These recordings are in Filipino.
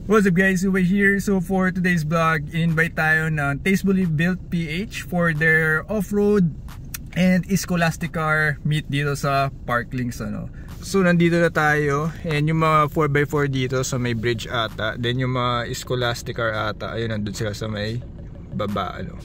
What's up guys, Uwe here. So for today's vlog, invite tayo ng Tastefully Built PH for their off-road and scholastic car meet dito sa Parklinks ano. So nandito na tayo, and yung mga 4x4 dito sa may bridge ata, then yung mga scholastic car ata, ayun nandun sila sa may baba ano.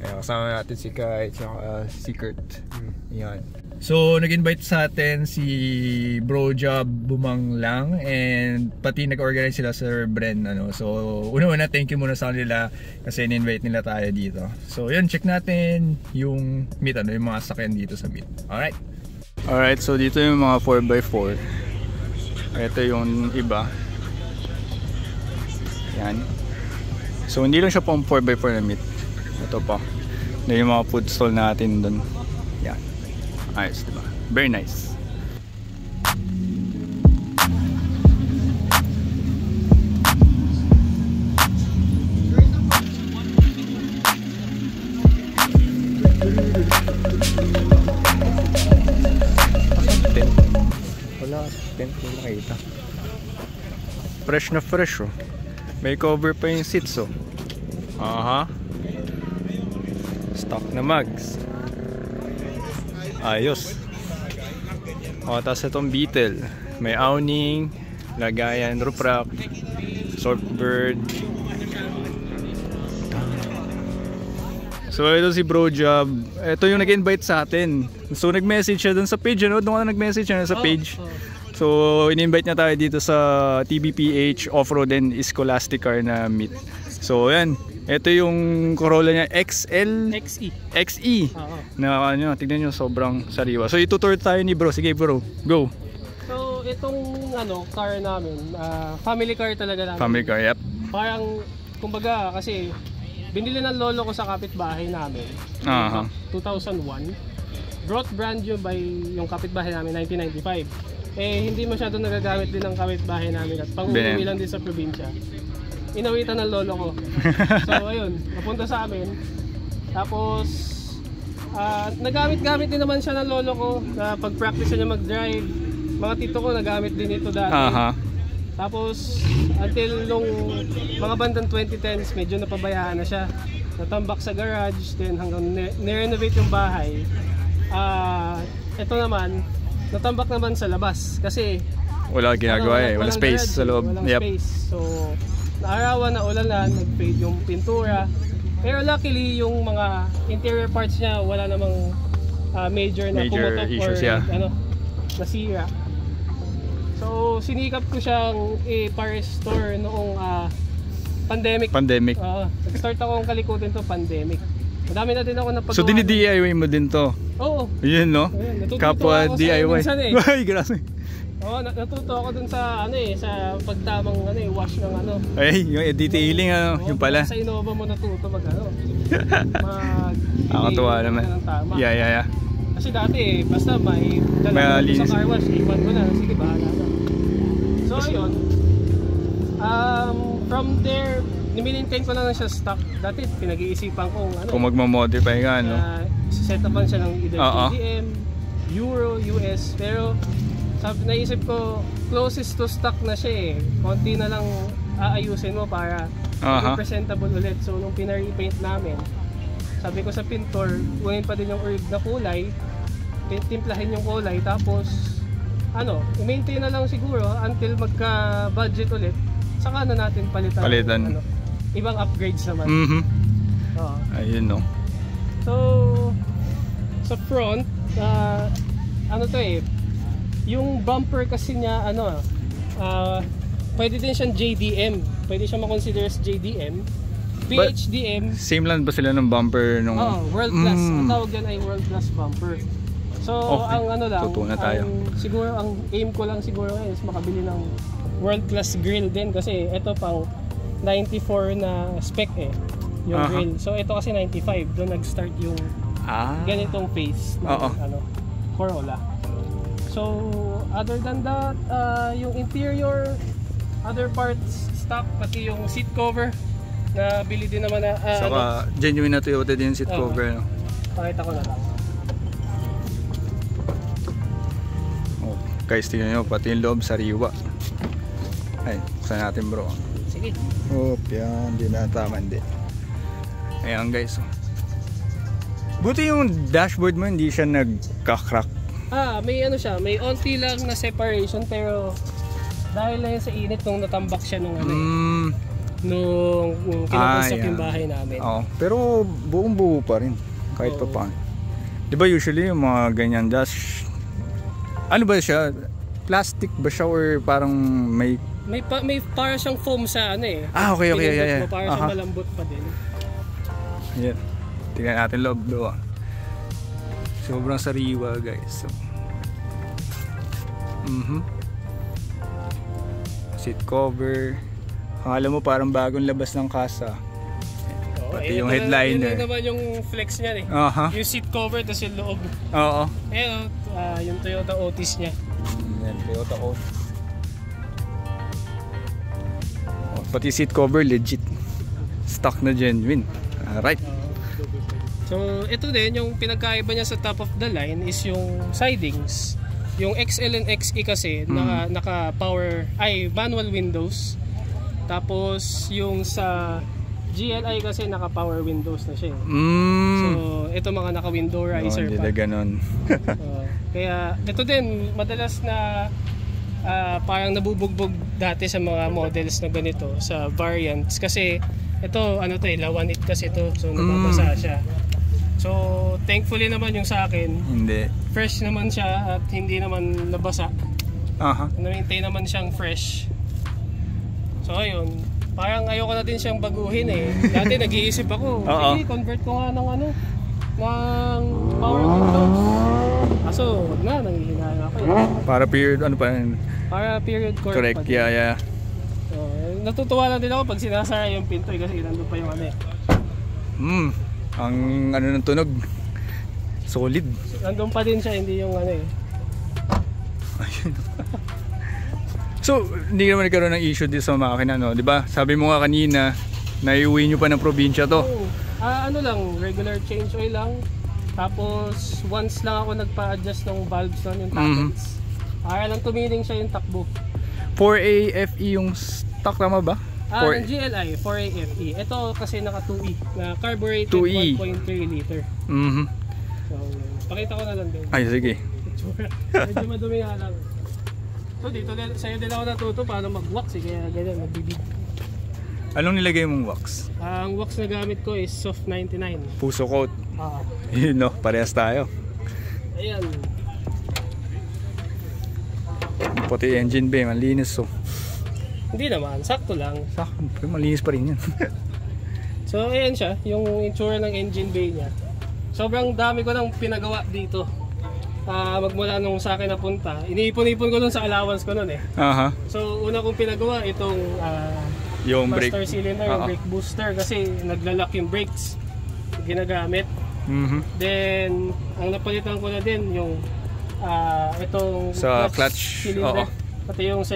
Ayan, kasama natin si Kai at si Kurt. Yan. So nag-invite sa atin si Bro Job Bumanglang, and pati nag-organize sila Sir Bren ano. So una-una thank you muna sa kanila kasi in-invite nila tayo dito. So yun, check natin yung meet ano, yung mga sakyan dito sa meet. Alright, so dito yung mga 4x4. Ito yung iba. Yan. So hindi lang siya pang 4x4 na meet. Ito pa. Ito yung mga food stall natin dun. Yan. Ayos, diba? Very nice. Wala tent, hindi nakita. Fresh na fresh oh. May cover pa yung seats oh. Aha. Stock na mugs. Ayos. O, tapos itong Beetle. May awning, lagayan, roof rack, Saltbird. So ito si Bro Job. Ito yung nag-invite sa atin. So nag-message siya dun sa page ano? Doon ka nag-message siya sa page. So in-invite niya tayo dito sa TBPH Off-Road and Scholastic Car na meet. So yan. Ito yung Corolla niya XL XE. Na ano, tignan niyo sobrang sariwa. So itutour tayo ni Bro. Sige Bro, go. So itong ano car namin, family car talaga namin. Family car, yep. Parang kumbaga kasi binili ng lolo ko sa kapitbahay namin. 2001. Brought brand new by yung kapitbahay namin 1995. Eh hindi masyado nagagamit din ng kapitbahay namin at pang-uwi lang din sa probinsya. Inawitan ng lolo ko. So ayun, napunta sa amin. Tapos nagamit-gamit din naman siya ng lolo ko na pag-practice niya mag-drive. Mga tito ko nagamit din ito dati. Tapos until nung mga bandang 2010s medyo napabayaan na siya. Natambak sa garage, then hanggang ni-renovate yung bahay. Ito naman, natambak naman sa labas kasi wala ginagawa wala space garage, sa loob. Walang space. So naarawan na ulalan, nag-fade yung pintura. Pero luckily yung mga interior parts niya wala namang major pumutok issues, or ano, nasira. So sinikap ko siyang i-restore noong pandemic. Nag-start akong kalikutin to pandemic. Madami na din ako napagawa. So dini-DIY mo din to? Oo. Yun no? Kapwa DIY. Ay, grabe. Oo, natuto ako dun sa ano sa pagtamang wash ng ano. Ay, yung detailing ano, yung pala. Sa Innova mo natuto mag Nakakatuwa naman. Yeah. Kasi dati basta may dala sa car wash, iwan ko na, sige bahala na. So ayun. From there, ni-maintain ko na siya stock. Dati pinag-iisipan kong kung magmo-modify ka no. Set upan siya ng either KTM, Euro, US, pero sabi, naisip ko, closest to stock na siya konti na lang aayusin mo para presentable ulit. So nung pina-repaint namin, sabi ko sa pintor, kunin pa din yung herb na kulay, timplahin yung kulay, tapos i-maintain na lang siguro until magka-budget ulit, saka na natin palitan. Ibang upgrades naman. Ayun no. So sa front, yung bumper kasi niya pwede din siyang JDM. Pwede siyang ma-consider as JDM. PHDM. Same lang ba sila ng bumper nung world class. Ang tawag yan ay world class bumper. So ang siguro ang aim ko lang siguro is makabili ng world class grill din kasi ito pang 94 na spec yung grill. So ito kasi 95. Doon nag-start yung ganitong face ng Corolla. So other than that, yung interior, other parts stock, pati yung seat cover na bili din naman na saka genuine na Toyota din yung seat cover pakita ko na lang. Guys, tingnan nyo, pati yung loob sariwa. Ay, saan natin bro. sige. Oh, yan. Hindi na tama, hindi. Ayan guys. Buti yung dashboard mo hindi siya nagka-crack. May ano siya, may onti lang na separation pero dahil na yun sa init nung natambak siya nung ano nung kinakonstruct yung bahay namin. Pero buong buo pa rin kahit pa paano. Diba usually yung mga ganyan dash, ano ba siya? Plastic ba siya or parang may para siyang foam sa ano eh. Okay. Yeah. Para siyang malambot pa din. Yan. Tingnan natin loob. Sobrang sariwa guys. Seat cover. Akala mo parang bagong labas ng kasa. Pati yung headliner. Yun naman yung flex niya eh. Yung seat cover tapos yung loob. Ayan yung Toyota Otis niya. Yan, Toyota Otis. Pati seat cover legit. Stock na genuine. Alright. So ito din yung pinagkaiba niya sa top of the line is yung sidings. Yung XL and XE kasi naka power manual windows. Tapos yung sa GLI kasi naka power windows na siya. So ito mga naka window riser pa. Ganon. Kaya ito din madalas na parang nabubugbog dati sa mga models na ganito sa variants kasi ito lawan it kasi ito so nababasa siya. So thankfully naman yung sa akin hindi fresh naman siya at hindi naman nabasa. Na-maintain naman siyang fresh. So ayun, parang ayoko na din siyang baguhin eh. Dati nag-iisip ako, sige convert ko nga ng ng power windows. Kaso wag na, nangihinayang ako eh. Para period Para period correct pa yeah. Natutuwa lang din ako pag sinasara yung pinto kasi nandun pa yung ang ng tunog solid. Nandun pa din siya, hindi yung Ayun. So, hindi naman nagkaroon ng issue dito sa makina, no? 'Di ba? Sabi mo nga kanina, naiuwi nyo pa ng probinsya to. Lang, regular change oil lang. Tapos once lang ako nagpa-adjust ng valves nun, yung tappets. Para lang tumiling siya yung takbo. 4A FE yung stock, tama ba? Ng GLI, 4A FE. Ito kasi naka 2E, na carbureted 1.3 liter. So, pakita ko na lang din. Ay, sige. Medyo madumi nga lang. So dito sa'yo din ako natuto paano mag-wax kaya ganyan, magbibig. Anong nilagay mong wax? Ang wax na gamit ko is Soft 99. Puso coat. Yun no, parehas tayo. Ayan. Pati engine bay, malinis so. Hindi naman, sakto lang. Sakto, malinis pa rin yan. So ayan siya, yung itsura ng engine bay niya. Sobrang dami ko nang pinagawa dito. Magmula nung sa akin napunta, iniipon-ipon ko dun sa allowance ko nun eh. So una kong pinagawa itong yung master brake cylinder, yung brake booster kasi naglalak yung brakes ginagamit. Then ang napalitan ko na din yung itong sa clutch cylinder, pati yung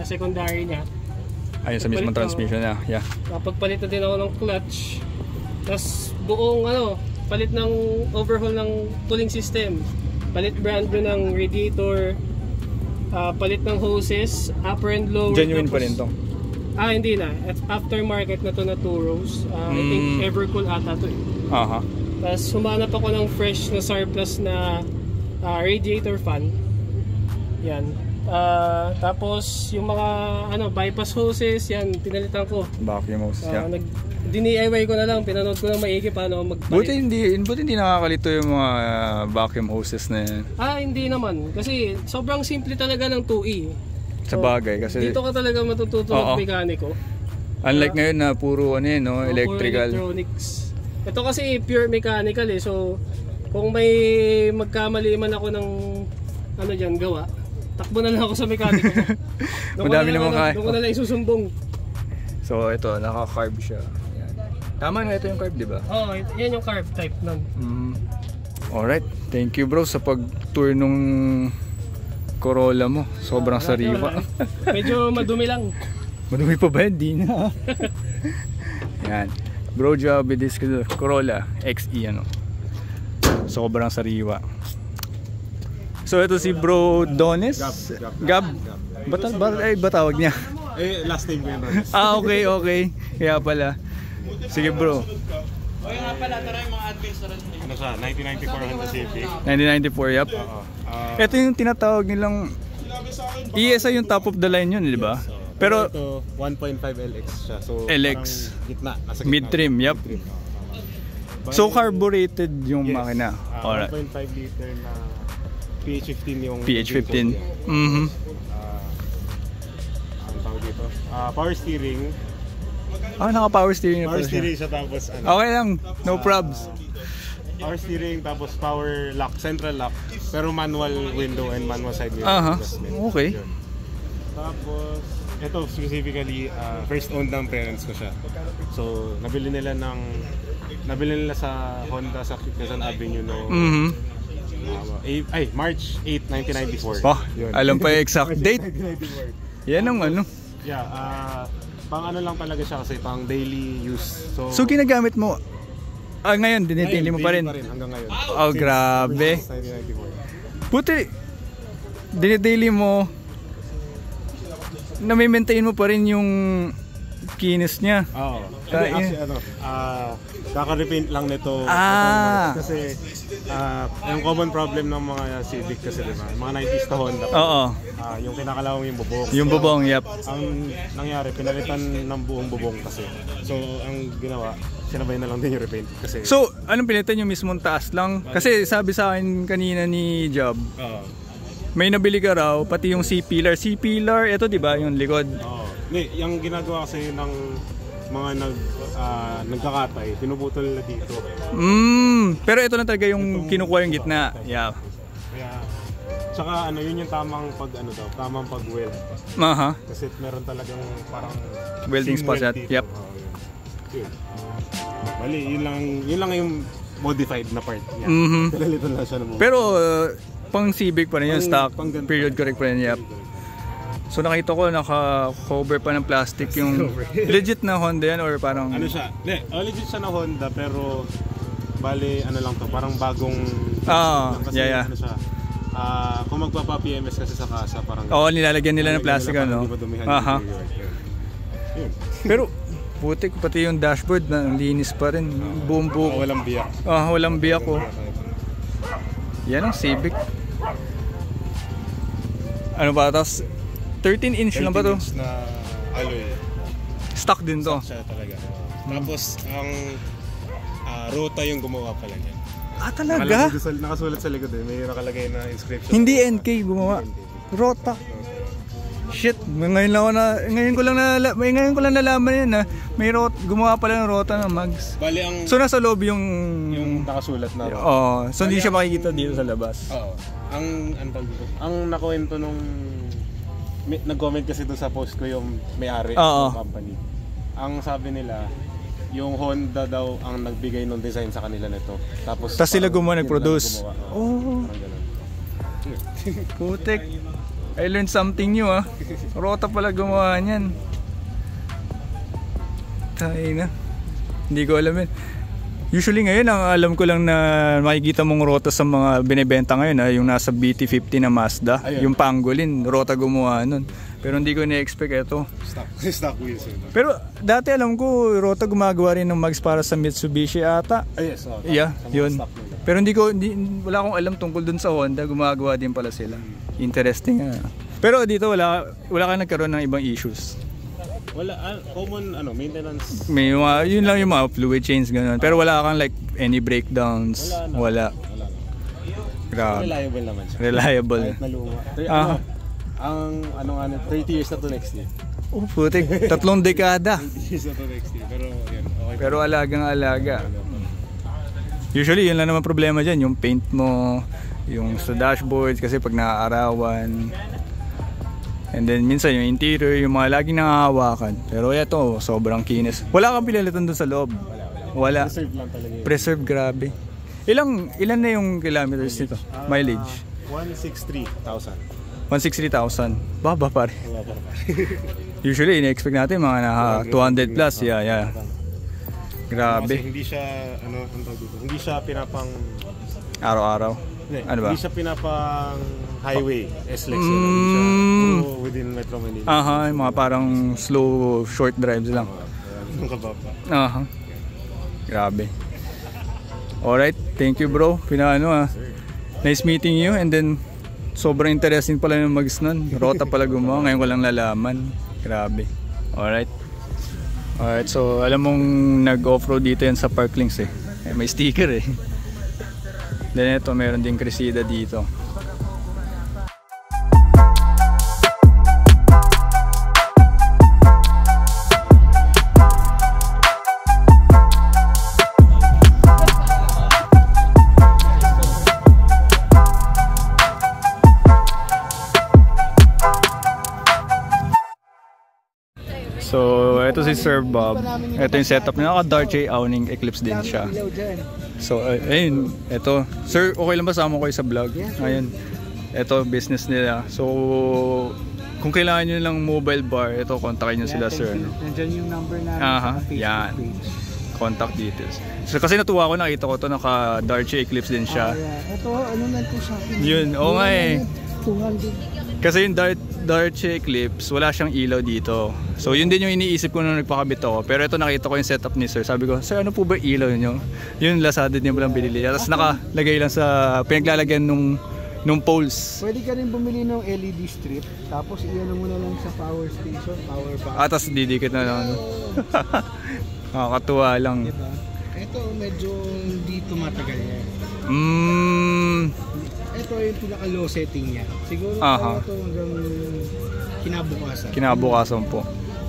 secondary niya. Ayun sa mismong transmission niya. Yeah. Pagpalit na din ako ng clutch. Tapos buong palit ng overhaul ng cooling system. Palit brand new ng radiator, palit ng hoses, upper and lower. Genuine pa rin to? Hindi na. Aftermarket na to na 2 rows. I think Evercool ata to eh. Tapos humanap ako ng fresh na surplus na radiator fan. Yan. Tapos yung mga bypass hoses, yan pinalitan ko. Vacuum hoses, DIY ko na lang, pinanood ko lang maigi paano magpalit. Buti hindi nakakalito yung mga vacuum hoses na yan. Hindi naman. Kasi sobrang simple talaga ng 2E. Sa bagay kasi dito ka talaga matututo mag-mekaniko. Unlike ngayon na puro electrical. Puro electronics. Ito kasi pure mechanical eh. So kung may magkamali man ako ng dyan gawa, takbo na lang ako sa mekaniko. Madami naman kaya. Doon ko na lang isusumbong. So ito, naka-carb siya. Yan. Tama na ito yung carb, di ba? Yan yung carb type nun. Alright, thank you bro sa pag-tour nung Corolla mo. Sobrang sariwa. Medyo madumi lang. Madumi pa ba? Hindi na. Yan. Bro job with this Corolla XE sobrang sariwa. So ito si Bro Donis. Gab. Ba tawag niya? Last name ko yun. Okay. Kaya pala. Sige bro. O nga pala, tara yung mga admins na rin. Ano siya? 1994 Honda Civic. 1994, yep. Ito yung tinatawag nilang ESI, yung top of the line yun, di ba? Pero ito 1.5 LX siya. So LX. Gitna, nasa gitna. Mid-trim, yep. So carbureted yung makina. Alright. 1.5 liter na PH15 yung PH15. Ang tawag dito. Power steering. Naka power steering na Power pala siya. steering siya tapos ano. Okay lang, no probs. Power steering tapos power lock, central lock. Pero manual window and manual side mirror. Okay. Yun. Tapos ito specifically first owned ng parents ko siya. So nabili nila sa Honda sa Quezon Avenue no. March 8, 1994. Yun. Alam pa yung exact date. 1994. Yan ang ano. Yeah, pang ano lang talaga siya kasi pang daily use. So ginagamit mo ngayon, dinitili mo pa rin? Hanggang ngayon. Oh, grabe. 1994. Buti, dinitili mo, na-maintain mo pa rin yung kinis niya. Oo. Actually, kaka-repaint lang nito. Kasi, yung common problem ng mga Civic kasi, diba? Mga 90s na Honda. Oo. Yung kinakalawang yung bubong. Yung bubong, yep. Ang nangyari, pinalitan ng buong bubong kasi. So, ang ginawa, sinabay na lang din yung repaint kasi. So, anong pilitan yung mismong taas lang? Kasi sabi sa akin kanina ni Job, may nabili ka raw, pati yung C-pillar. C-pillar, ito diba, yung likod? Oo. Hindi, yung ginagawa kasi ng mga nagkakatay, pinuputol na dito. Pero ito na talaga yung kinukuha yung gitna. Yeah. Kaya, tsaka yun yung tamang pag-weld. Kasi meron talagang parang welding spot at, yep. Bali, yun lang yung modified na part niya. Pinalitan na siya ng pero pang Civic pa rin yung stock, period correct pa rin, yep. So nakita ko naka-cover pa ng plastic yung legit na Honda yan or parang ano siya? Legit siya na Honda pero bali lang to, parang bagong kasi yeah. Ano siya? Kung magpapa-PMS kasi sa kasa parang nilalagyan nila ng plastic Pero putik, pati yung dashboard na linis pa rin, buong buo. Walang biyak. Walang biyak ko. Yan ang Civic. Ano ba, tapos 13-inch lang ba to? 13-inch na alloy. Stock din to? Stock siya talaga. Tapos ang Rota yung gumawa pala niya. Talaga? Nakasulat sa likod may nakalagay na inscription. Hindi NK gumawa. Rota. Shit, ngayon ko lang nalaman yan may gumawa pala ng Rota ng mags. Bali so nasa loob yung nakasulat na Rota. So hindi siya makikita dito sa labas. Ang nakuwento nung nag-comment kasi doon sa post ko yung may-ari ng company. Ang sabi nila, yung Honda daw ang nagbigay ng design sa kanila nito. Tapos sila gumawa, nag-produce. Putek. I learned something new Rota pala gumawa niyan. Tayo na. Hindi ko alam yun. Usually ngayon, ang alam ko lang na makikita mong Rota sa mga binibenta ngayon yung nasa BT50 na Mazda. Ayun. Yung Pangolin, Rota gumawa nun. Pero hindi ko na-expect ito. Stock wheels yun. Pero dati alam ko, Rota gumagawa rin ng mags para sa Mitsubishi ata. Yes. Yeah, yun. Pero wala akong alam tungkol dun sa Honda, gumagawa din pala sila. Interesting Pero dito wala kang nagkaroon ng ibang issues. Wala, common maintenance. May yun lang yung mga fluid change ganun. Pero wala kang like any breakdowns. Wala. Grabe. Reliable naman siya. Reliable. Kahit na luma. Ang 30 years na to next year. Putik, 3 dekada. 30 years na to next year. Pero yan, okay. Pero alagang-alaga. Usually yun lang naman problema dyan, yung paint mo, yung sa dashboard kasi pag naaarawan. And then minsan yung interior, yung mga laging nangahawakan. Pero ito, sobrang kinis. Wala kang pinalitan dun sa loob. Wala. Preserve lang talaga. Preserve, grabe. Ilan na yung kilometers nito? Mileage? 163,000. 163,000. Baba pare. Usually, ina-expect natin mga 200 plus. Yeah. Grabe. Kasi hindi siya, hindi siya pinapang araw-araw. Ano ba? Hindi siya pinapang highway, S-Lex yun. Hindi siya puro within Metro Manila. Aha, yung mga parang slow, short drives lang. Yung kababa. Aha. Grabe. Alright, thank you bro. Nice meeting you, and then sobrang interesting pala yung Mags nun. Rota pala gumawa, ngayon ko lang lalaman. Grabe. Alright. Alright, so alam mong nag-offroad dito yan sa Parklinks eh. May sticker eh. Then ito, meron din Cressida dito. So, ito si Sir Bob. Ito yung setup niya. Naka-Darche awning Eclipse din siya. So, ayun. Ito. Sir, okay lang ba sama ko kayo sa vlog? Ayun. Ito, business nila. So, kung kailangan nyo lang mobile bar, ito, kontakin nyo sila, sir. Nandiyan yung number namin sa Facebook yan. page. Contact details. So, kasi natuwa ko, nakita ko ito, naka-Darche Eclipse din siya. Ito, ano na ito sa akin? Yun, oo nga eh. 200. Kasi yung Darche Eclipse, wala siyang ilaw dito. So yun din yung iniisip ko nung nagpakabit ako. Pero ito nakita ko yung setup ni sir. Sabi ko, sir, ano po ba ilaw nyo? Yun, Lazada niya lang binili. Tapos nakalagay lang sa pinaglalagyan nung poles. Pwede ka rin bumili ng LED strip. Tapos iyan mo na lang sa power station, power bank. Tapos didikit na lang. Nakakatuwa lang. Diba? Ito medyo hindi tumatagal yan. Ito yung pinaka-low setting niya. Siguro ito hanggang kinabukasan po.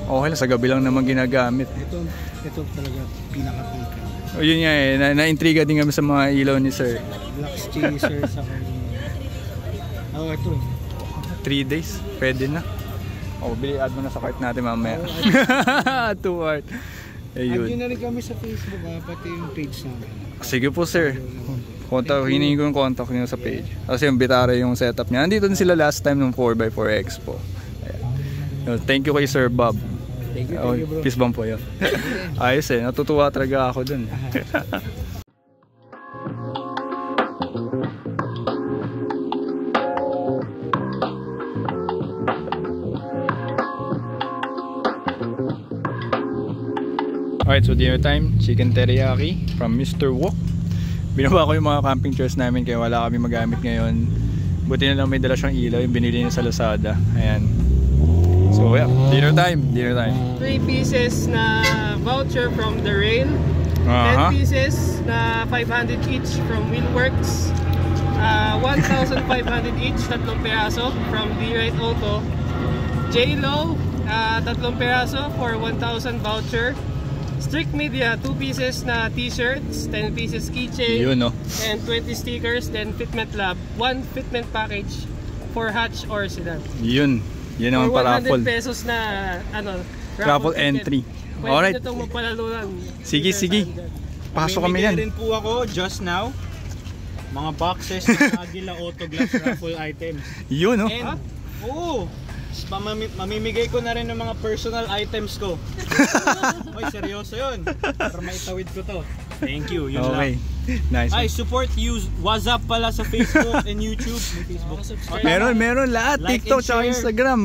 Okay lang, sa gabi lang naman ginagamit. Ito talaga pinaka-pangka. O yun nga eh, na-intriga din kami sa mga ilaw ni sir. Black chaser sa kanya. Ito. 3 days, pwede na. Add mo na sa cart natin mamaya. To cart. Ayun. Add na rin kami sa Facebook, pati yung page namin. Sige po sir. Hinihingi ko yung contact niyo sa page. Kasi yung Vitara yung setup niya. Nandito din sila last time ng 4x4 Expo. Ayan. Thank you kay Sir Bob. Thank you bro. Peace bomb po yun. Ayos eh, natutuwa talaga ako dun. Alright, so dinner time. Chicken teriyaki from Mr. Wok. Binawa ko yung mga camping chairs namin kaya wala kami magamit ngayon. Buti na lang may dala siyang ilaw, yung binili niya sa Lazada. Ayan. So yeah, dinner time. 3 pieces na voucher from The Rail. 10 pieces na 500 each from Wheelworks. 1,500 each, 3 peraso from D-Right Auto. J-Lo, 3 peraso for 1,000 voucher. Strict Media, 2 pieces na t-shirts, 10 pieces keychain, and 20 stickers. Then Fitment Lab, 1 fitment package for hatch or sedan. Yun ang pa-raffle. 100 pesos na raffle entry. Alright. Pwede nyo itong magpalalunan. Sige. Pasok kami yan. Mamimigay rin po ako just now mga boxes ng Aguila Autoglass raffle items. Yun And, mamimigay ko na rin ng mga personal items ko. Oy, seryoso yun. Para maitawid ko to. Thank you. Yun lang. Nice. Ay, support you. WhatsApp pala sa Facebook and YouTube. May Facebook. Meron lahat. Like TikTok and tsaka share. Instagram.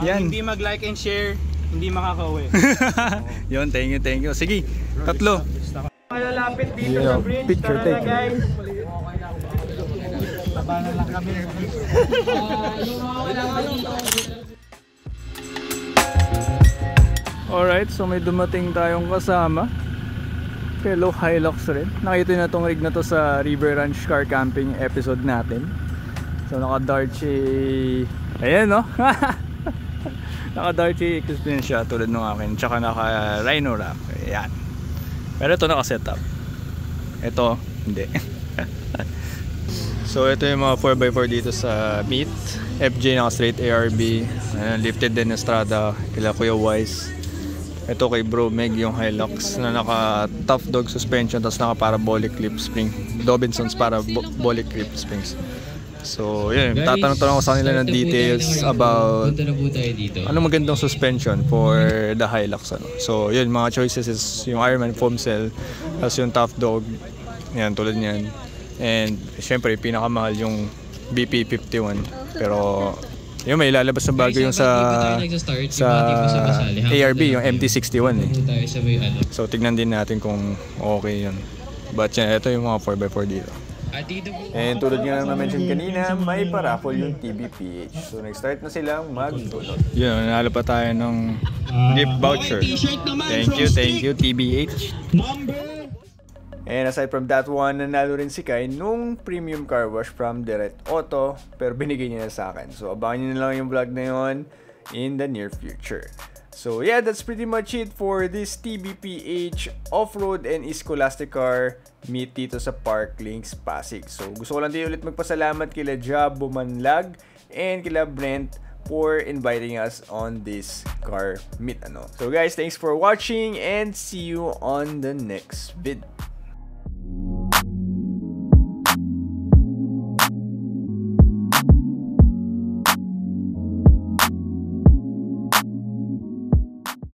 Yan. Hindi mag-like and share, hindi makakauwi. Yun, thank you. Sige, 3. Malalapit dito sa bridge. Picture take. Guys. Tabanan lang kami. Alright, so may dumating tayong kasama. Fellow Hilux rin. Nakita na tong rig na to sa River Ranch Car Camping episode natin. So naka-Darche, ayan no? Naka-Darche Eclipse din siya tulad ng akin. Tsaka naka-Rhino Rack. Ayan. Pero ito naka-setup. Ito, hindi. So ito yung mga 4x4 dito sa Meet. FJ naka-straight ARB. Ayan, lifted din na Strada. Kila Kuya Wise. Ito kay Bro Meg yung Hilux na naka Tough Dog suspension tapos naka parabolic clip spring. Dobinson's parabolic clip springs. So yun, tatanong-tanong ko sa kanila ng details about anong magandang suspension for the Hilux. So yun, mga choices is yung Ironman foam cell tapos yung Tough Dog. Yan, tulad niyan. And syempre pinakamahal yung BP51, pero yun, may lalabas na bago yung sa ARB, yung MT61 eh. So tignan din natin kung okay yun. But yan, ito yung mga 4x4 dito. And tulad nga na na-mention kanina, may paraffle yung TBPH. So nag-start na silang magbunot. Yun, nanalo pa tayo ng gift voucher. Thank you TBH. And aside from that one, nanalo rin si Kai nung premium car wash from Direct Auto, pero binigay niya na sa akin. So abangan niyo na lang yung vlog na yun in the near future. So yeah, that's pretty much it for this TBPH off-road and Scholastic car meet dito sa Parklinks Pasig. So gusto ko lang din ulit magpasalamat kila Jab Bumanlag and kila Brent for inviting us on this car meet. So guys, thanks for watching and see you on the next vid.